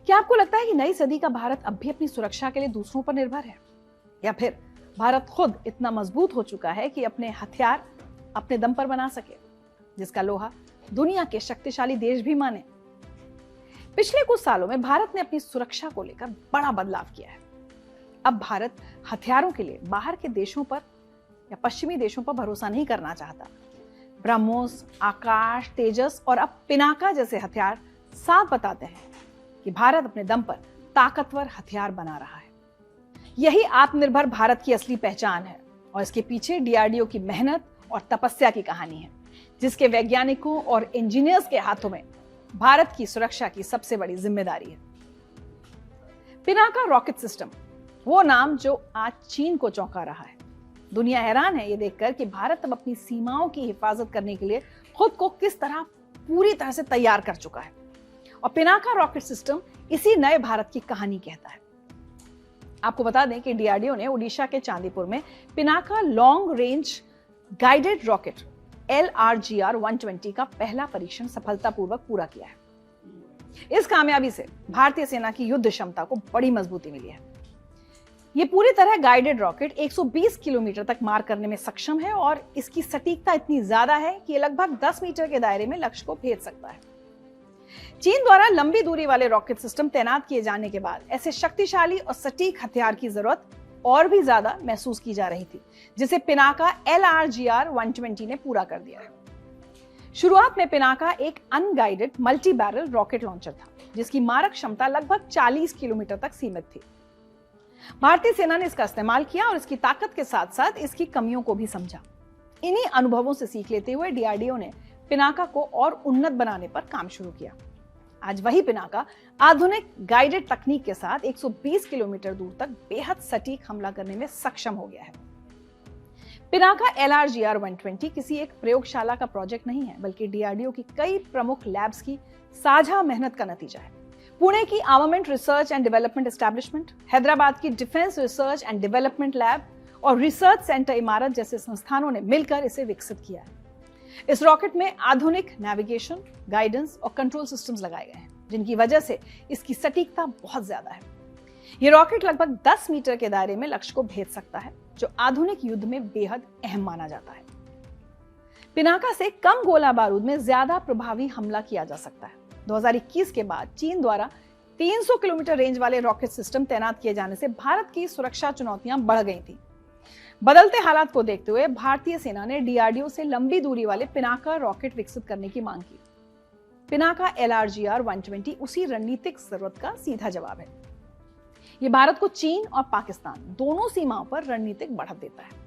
क्या आपको लगता है कि नई सदी का भारत अब भी अपनी सुरक्षा के लिए दूसरों पर निर्भर है, या फिर भारत खुद इतना मजबूत हो चुका है कि अपने हथियार अपने दम पर बना सके, जिसका लोहा दुनिया के शक्तिशाली देश भी माने? पिछले कुछ सालों में भारत ने अपनी सुरक्षा को लेकर बड़ा बदलाव किया है। अब भारत हथियारों के लिए बाहर के देशों पर या पश्चिमी देशों पर भरोसा नहीं करना चाहता। ब्रह्मोस, आकाश, तेजस और अब पिनाका जैसे हथियार साफ बताते हैं कि भारत अपने दम पर ताकतवर हथियार बना रहा है। यही आत्मनिर्भर भारत की असली पहचान है और इसके पीछे डीआरडीओ की मेहनत और तपस्या की कहानी है, जिसके वैज्ञानिकों और इंजीनियर्स के हाथों में भारत की सुरक्षा की सबसे बड़ी जिम्मेदारी है। पिनाका रॉकेट सिस्टम, वो नाम जो आज चीन को चौंका रहा है। दुनिया हैरान है ये देखकर कि भारत अब अपनी सीमाओं की हिफाजत करने के लिए खुद को किस तरह पूरी तरह से तैयार कर चुका है। और पिनाका रॉकेट सिस्टम इसी नए भारत की कहानी कहता है। आपको बता दें कि डीआरडीओ ने ओडिशा के चांदीपुर में Pinaka long range guided rocket LRGR 120 का पहला परीक्षण सफलतापूर्वक पूरा किया है। इस कामयाबी से भारतीय सेना की युद्ध क्षमता को बड़ी मजबूती मिली है। ये पूरी तरह गाइडेड रॉकेट 120 किलोमीटर तक मार करने में सक्षम है और इसकी सटीकता इतनी ज्यादा है कि ये लगभग 10 मीटर के दायरे में लक्ष्य को भेद सकता है। चीन द्वारा लंबी दूरी वाले रॉकेट सिस्टम तैनात किए जाने के बाद ऐसे शक्तिशाली और सटीक हथियार की जरूरत और भी ज्यादा महसूस की जा रही थी, जिसे पिनाका LRGR 120 ने पूरा कर दिया है। शुरुआत में पिनाका एक unguided multi barrel rocket launcher था, जिसकी मारक क्षमता लगभग 40 किलोमीटर तक सीमित थी। भारतीय सेना ने इसका इस्तेमाल किया और इसकी ताकत के साथ साथ इसकी कमियों को भी समझा। इन्हीं अनुभवों से सीख लेते हुए डीआरडीओ ने पिनाका को और उन्नत बनाने पर काम शुरू किया। आज वही पिनाका आधुनिक गाइडेड तकनीक के साथ 120 किलोमीटर दूर तक बेहद सटीक हमला करने में सक्षम हो गया है। पिनाका LRGR 120 किसी एक प्रयोगशाला का प्रोजेक्ट नहीं है, बल्कि डीआरडीओ की कई प्रमुख लैब्स की साझा मेहनत का नतीजा है। पुणे की armament research and development establishment, Hyderabad की defence research and development lab और रिसर्च सेंटर इमारत जैसे संस्थानों ने मिलकर इसे विकसित किया है। इस रॉकेट में आधुनिक नेविगेशन, गाइडेंस और कंट्रोल सिस्टम्स लगाए गए हैं, जिनकी वजह से इसकी सटीकता बहुत ज्यादा है। ये रॉकेट लगभग 10 मीटर के दायरे में लक्ष्य को भेद सकता है, जो आधुनिक युद्ध में बेहद अहम माना जाता है। पिनाका से कम गोला बारूद में ज्यादा प्रभावी हमला किया जा सकता है। 2021 के बाद चीन द्वारा 300 किलोमीटर रेंज वाले रॉकेट सिस्टम तैनात किए जाने से भारत की सुरक्षा चुनौतियां बढ़ गई थी। बदलते हालात को देखते हुए भारतीय सेना ने डीआरडीओ से लंबी दूरी वाले पिनाका रॉकेट विकसित करने की मांग की। पिनाका LRGR 120 उसी रणनीतिक जरूरत का सीधा जवाब है। यह भारत को चीन और पाकिस्तान दोनों सीमाओं पर रणनीतिक बढ़त देता है।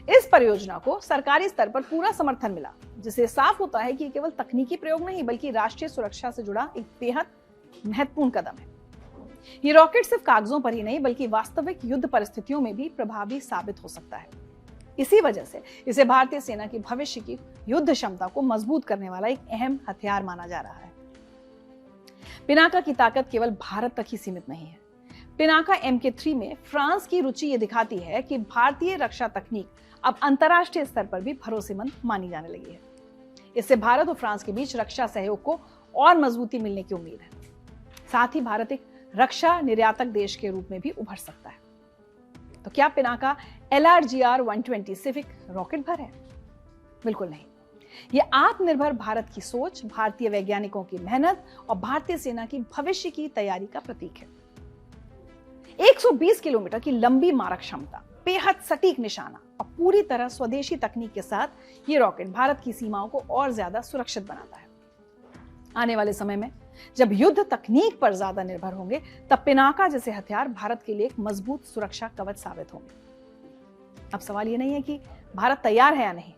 इस परियोजना को सरकारी स्तर पर पूरा समर्थन मिला, जिससे साफ होता है कि केवल तकनीकी प्रयोग नहीं, बल्कि राष्ट्रीय सुरक्षा से जुड़ा एक बेहद महत्वपूर्ण कदम है। ये रॉकेट सिर्फ कागजों पर ही नहीं, बल्कि वास्तविक युद्ध परिस्थितियों में भी प्रभावी साबित हो सकता है। इसी वजह से इसे भारतीय सेना की भविष्य की युद्ध क्षमता को मजबूत करने वाला एक अहम हथियार माना जा रहा है। पिनाका की ताकत केवल भारत तक ही सीमित नहीं है। पिनाका MK3 में फ्रांस की रुचि ये दिखाती है कि भारतीय रक्षा तकनीक अब अंतर्राष्ट्रीय स्तर पर भी भरोसेमंद मानी जाने लगी है। इससे भारत और फ्रांस के बीच रक्षा सहयोग को और मजबूती मिलने की उम्मीद है। साथ ही भारत एक रक्षा निर्यातक देश के रूप में भी उभर सकता है। तो क्या पिनाका LRGR 120 सिर्फ एक रॉकेट भर है? बिल्कुल नहीं। यह आत्मनिर्भर भारत की सोच, भारतीय वैज्ञानिकों की मेहनत और भारतीय सेना की भविष्य की तैयारी का प्रतीक है। 120 किलोमीटर की लंबी मारक क्षमता, बेहद सटीक निशाना और पूरी तरह स्वदेशी तकनीक के साथ ये रॉकेट भारत की सीमाओं को और ज्यादा सुरक्षित बनाता है। आने वाले समय में जब युद्ध तकनीक पर ज्यादा निर्भर होंगे, तब पिनाका जैसे हथियार भारत के लिए एक मजबूत सुरक्षा कवच साबित होंगे। अब सवाल ये नहीं है कि भारत तैयार है या नहीं,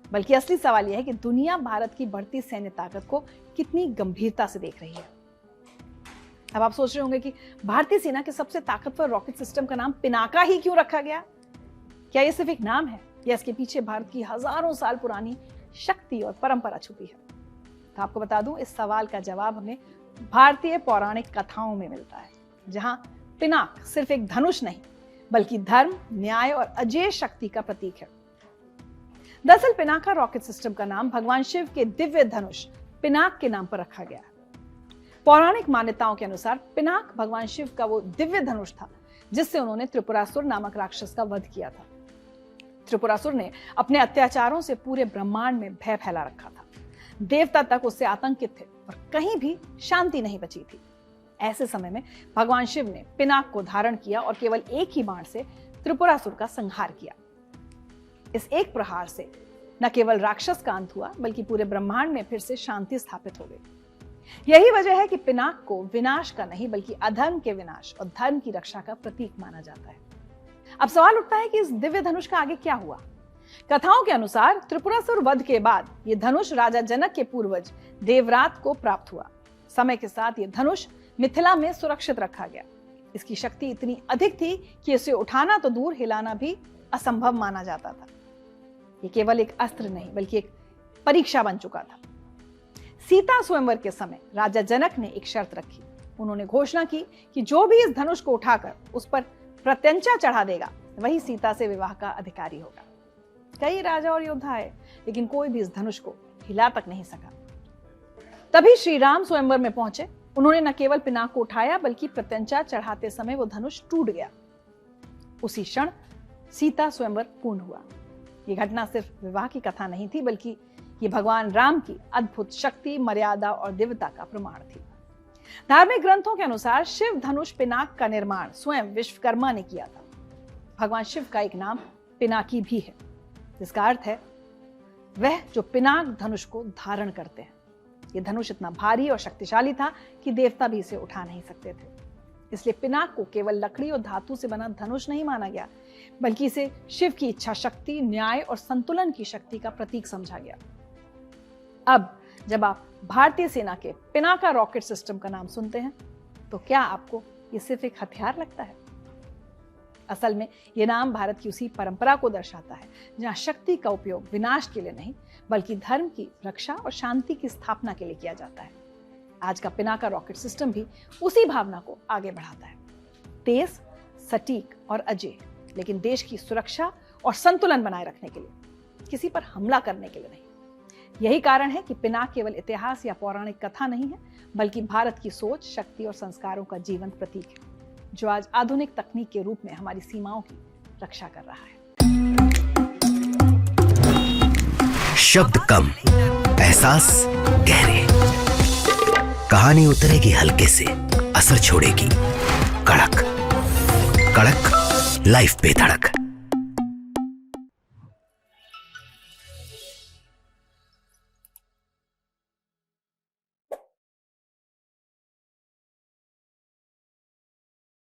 बल्कि असली सवाल यह है कि दुनिया भारत की बढ़ती सैन्य ताकत को कितनी गंभीरता से देख रही है। अब आप सोच रहे होंगे कि भारतीय सेना के सबसे ताकतवर रॉकेट सिस्टम का नाम पिनाका ही क्यों रखा गया? क्या यह सिर्फ एक नाम है या इसके पीछे भारत की हजारों साल पुरानी शक्ति और परंपरा छुपी है? तो आपको बता दूं, इस सवाल का जवाब हमें भारतीय पौराणिक कथाओं में मिलता है, जहां पिनाक सिर्फ एक धनुष नहीं, बल्कि धर्म, न्याय और अजेय शक्ति का प्रतीक है। दरअसल पिनाका रॉकेट सिस्टम का नाम भगवान शिव के दिव्य धनुष पिनाक के नाम पर रखा गया है। पौराणिक मान्यताओं के अनुसार पिनाक भगवान शिव का वो दिव्य धनुष था जिससे उन्होंने त्रिपुरासुर नामक राक्षस का वध किया था। त्रिपुरासुर ने अपने अत्याचारों से पूरे ब्रह्मांड में भय फैला रखा था। देवता तक उससे आतंकित थे और कहीं भी शांति नहीं बची थी। ऐसे समय में भगवान शिव ने पिनाक को धारण किया और केवल एक ही बाण से त्रिपुरासुर का संहार किया। इस एक प्रहार से न केवल राक्षस का अंत हुआ बल्कि पूरे ब्रह्मांड में फिर से शांति स्थापित हो गई। यही वजह है कि पिनाक को विनाश का नहीं बल्कि अधर्म के विनाश और धर्म की रक्षा का प्रतीक माना जाता है। अब सवाल उठता है कि इस दिव्य धनुष का आगे क्या हुआ। कथाओं के अनुसार त्रिपुरासुर वध के बाद यह धनुष राजा जनक के पूर्वज देवरात को प्राप्त हुआ। समय के साथ यह धनुष मिथिला में सुरक्षित रखा गया। इसकी शक्ति इतनी अधिक थी कि इसे उठाना तो दूर, हिलाना भी असंभव माना जाता था। यह केवल एक अस्त्र नहीं बल्कि एक परीक्षा बन चुका था। सीता स्वयंवर के समय राजा जनक ने एक शर्त रखी। उन्होंने घोषणा की कि जो भी इस धनुष को उठाकर उस पर प्रत्यंचा चढ़ा देगा वही सीता से विवाह का अधिकारी होगा। कई राजा और योद्धा आए लेकिन कोई भी इस धनुष को हिला तक नहीं सका। तभी श्री राम स्वयंवर में पहुंचे। उन्होंने न केवल पिनाक को उठाया बल्कि प्रत्यंचा चढ़ाते समय वो धनुष टूट गया। उसी क्षण सीता स्वयंवर पूर्ण हुआ। ये घटना सिर्फ विवाह की कथा नहीं थी बल्कि ये भगवान राम की अद्भुत शक्ति, मर्यादा और दिव्यता का प्रमाण थी। धार्मिक ग्रंथों के अनुसार शिव धनुष पिनाक का निर्माण स्वयं विश्वकर्मा ने किया था। भगवान शिव का एक नाम पिनाकी भी है जिसका अर्थ है वह जो पिनाक धनुष को धारण करते हैं। यह धनुष इतना भारी और शक्तिशाली था कि देवता भी इसे उठा नहीं सकते थे। इसलिए पिनाक को केवल लकड़ी और धातु से बना धनुष नहीं माना गया बल्कि इसे शिव की इच्छा शक्ति, न्याय और संतुलन की शक्ति का प्रतीक समझा गया। अब जब आप भारतीय सेना के पिनाका रॉकेट सिस्टम का नाम सुनते हैं तो क्या आपको ये सिर्फ एक हथियार लगता है? असल में यह नाम भारत की उसी परंपरा को दर्शाता है जहां शक्ति का उपयोग विनाश के लिए नहीं बल्कि धर्म की रक्षा और शांति की स्थापना के लिए किया जाता है। आज का पिनाका रॉकेट सिस्टम भी उसी भावना को आगे बढ़ाता है। तेज, सटीक और अजेय, लेकिन देश की सुरक्षा और संतुलन बनाए रखने के लिए, किसी पर हमला करने के लिए नहीं। यही कारण है कि पिनाक केवल इतिहास या पौराणिक कथा नहीं है बल्कि भारत की सोच, शक्ति और संस्कारों का जीवंत प्रतीक है जो आज आधुनिक तकनीक के रूप में हमारी सीमाओं की रक्षा कर रहा है। शब्द कम, एहसास गहरे, कहानी उतरेगी हल्के से, असर छोड़ेगी कड़क कड़क, लाइफ पे धड़क।